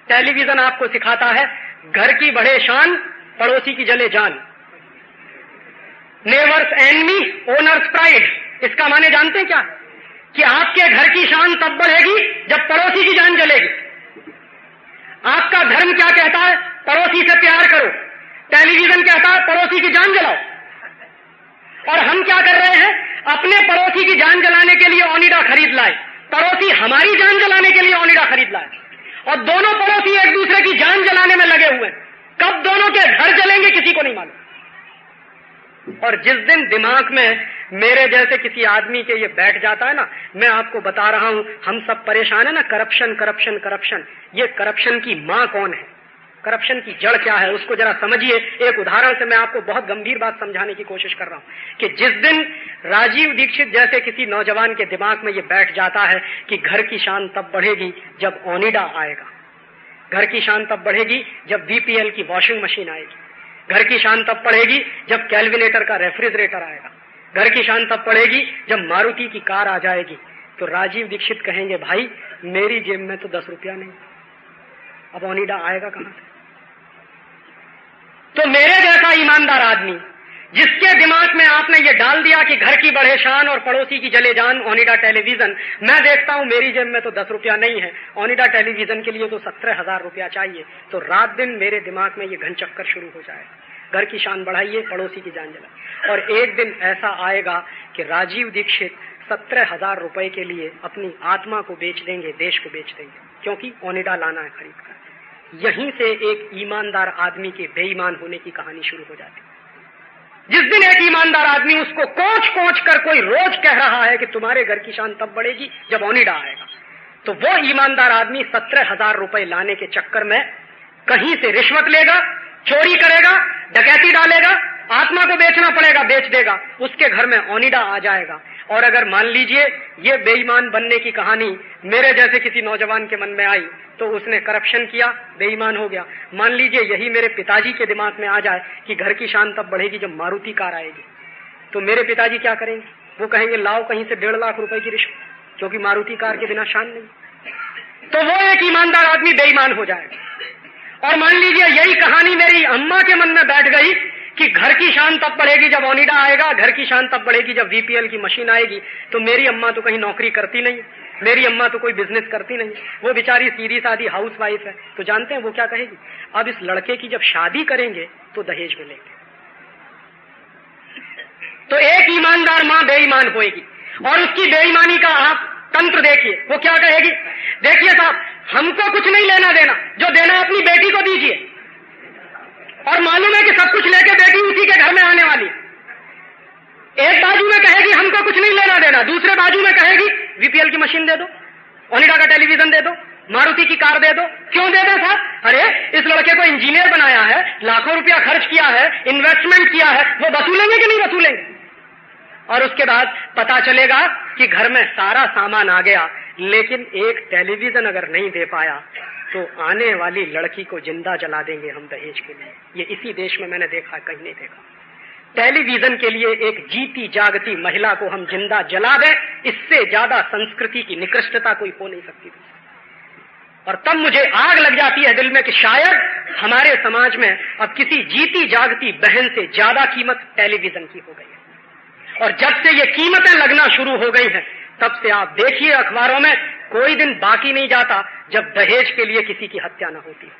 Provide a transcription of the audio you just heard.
Television आपको सिखाता है घर की बढ़े शान, पड़ोसी की जले जान। Neighbour's enemy, owner's pride. इसका माने जानते हैं क्या? कि आपके घर की शान तब बढ़ेगी जब पड़ोसी की जान जलेगी। आपका धर्म क्या कहता है? पड़ोसी से प्यार करो। टेलीविजन कहता है पड़ोसी की जान जलाओ। और हम क्या कर रहे हैं? अपने पड़ोसी की जान जलाने के लिए ओनिडा खरीद लाए, पड़ोसी हमारी जान जलाने के लिए ओनिडा खरीद लाए, और दोनों पड़ोसी एक दूसरे की जान जलाने में लगे हुए हैं। कब दोनों के घर जलेंगे किसी को नहीं मालूम। और जिस दिन दिमाग में मेरे जैसे किसी आदमी के ये बैठ जाता है ना, मैं आपको बता रहा हूं, हम सब परेशान है ना, करप्शन करप्शन करप्शन। ये करप्शन की मां कौन है? करप्शन की जड़ क्या है उसको जरा समझिए। एक उदाहरण से मैं आपको बहुत गंभीर बात समझाने की कोशिश कर रहा हूं कि जिस दिन राजीव दीक्षित जैसे किसी नौजवान के दिमाग में ये बैठ जाता है कि घर की शान तब बढ़ेगी जब ओनिडा आएगा, घर की शान तब बढ़ेगी जब बीपीएल की वॉशिंग मशीन आएगी, घर की शान तब बढ़ेगी जब कैलविनेटर का रेफ्रिजरेटर आएगा, घर की शान तब बढ़ेगी जब मारुति की कार आ जाएगी, तो राजीव दीक्षित कहेंगे भाई मेरी जेब में तो 10 रुपया नहीं, अब ओनिडा आएगा कहां से? तो मेरे जैसा ईमानदार आदमी जिसके दिमाग में आपने ये डाल दिया कि घर की बढ़े शान और पड़ोसी की जले जान, ओनिडा टेलीविजन, मैं देखता हूं मेरी जेब में तो 10 रुपया नहीं है, ओनिडा टेलीविजन के लिए तो 17,000 रुपया चाहिए, तो रात दिन मेरे दिमाग में ये घन चक्कर शुरू हो जाएगा। घर की शान बढ़ाइए, पड़ोसी की जान जलाइए। और एक दिन ऐसा आएगा कि राजीव दीक्षित 17,000 रुपए के लिए अपनी आत्मा को बेच देंगे, देश को बेच देंगे, क्योंकि ओनिडा लाना है खरीद कर। यहीं से एक ईमानदार आदमी के बेईमान होने की कहानी शुरू हो जाती है। जिस दिन एक ईमानदार आदमी उसको कोच कोच कर कोई रोज कह रहा है कि तुम्हारे घर की शान तब बढ़ेगी जब ओनिडा आएगा, तो वो ईमानदार आदमी 17,000 रुपए लाने के चक्कर में कहीं से रिश्वत लेगा, चोरी करेगा, डकैती डालेगा, आत्मा को बेचना पड़ेगा, बेच देगा, उसके घर में ओनिडा आ जाएगा। और अगर मान लीजिए ये बेईमान बनने की कहानी मेरे जैसे किसी नौजवान के मन में आई तो उसने करप्शन किया, बेईमान हो गया। मान लीजिए यही मेरे पिताजी के दिमाग में आ जाए कि घर की शान तब बढ़ेगी जब मारुति कार आएगी, तो मेरे पिताजी क्या करेंगे? वो कहेंगे लाओ कहीं से 1.5 लाख रुपए की रिश्वत, क्योंकि मारुति कार के बिना शान नहीं। तो वो एक ईमानदार आदमी बेईमान हो जाएगा। और मान लीजिए यही कहानी मेरी अम्मा के मन में बैठ गई कि घर की शान तब बढ़ेगी जब ओनिडा आएगा, घर की शान तब बढ़ेगी जब वीपीएल की मशीन आएगी, तो मेरी अम्मा तो कहीं नौकरी करती नहीं, मेरी अम्मा तो कोई बिजनेस करती नहीं, वो बेचारी सीधी सादी हाउस वाइफ है। तो जानते हैं वो क्या कहेगी? अब इस लड़के की जब शादी करेंगे तो दहेज मिलेंगे। तो एक ईमानदार मां बेईमान होएगी, और उसकी बेईमानी का आप तंत्र देखिए, वो क्या कहेगी? देखिए साहब, हमको कुछ नहीं लेना देना, जो देना अपनी बेटी को दीजिए, और मालूम है कि सब कुछ लेके बेटी उसी के घर में आने वाली। एक बाजू में कहेगी हमको कुछ नहीं लेना देना, दूसरे बाजू में कहेगी वीपीएल की मशीन दे दो, ओनिडा का टेलीविजन दे दो, मारुति की कार दे दो। क्यों दे दो साहब? अरे इस लड़के को इंजीनियर बनाया है, लाखों रुपया खर्च किया है, इन्वेस्टमेंट किया है, वो वसूलेंगे कि नहीं वसूलेंगे? और उसके बाद पता चलेगा कि घर में सारा सामान आ गया, लेकिन एक टेलीविजन अगर नहीं दे पाया तो आने वाली लड़की को जिंदा जला देंगे हम दहेज के लिए। ये इसी देश में मैंने देखा, कहीं नहीं देखा। टेलीविजन के लिए एक जीती जागती महिला को हम जिंदा जला दें, इससे ज्यादा संस्कृति की निकृष्टता कोई हो नहीं सकती। और तब मुझे आग लग जाती है दिल में कि शायद हमारे समाज में अब किसी जीती जागती बहन से ज्यादा कीमत टेलीविजन की हो गई है। और जब से ये कीमतें लगना शुरू हो गई हैं, तब से आप देखिए अखबारों में कोई दिन बाकी नहीं जाता जब दहेज के लिए किसी की हत्या न होती है।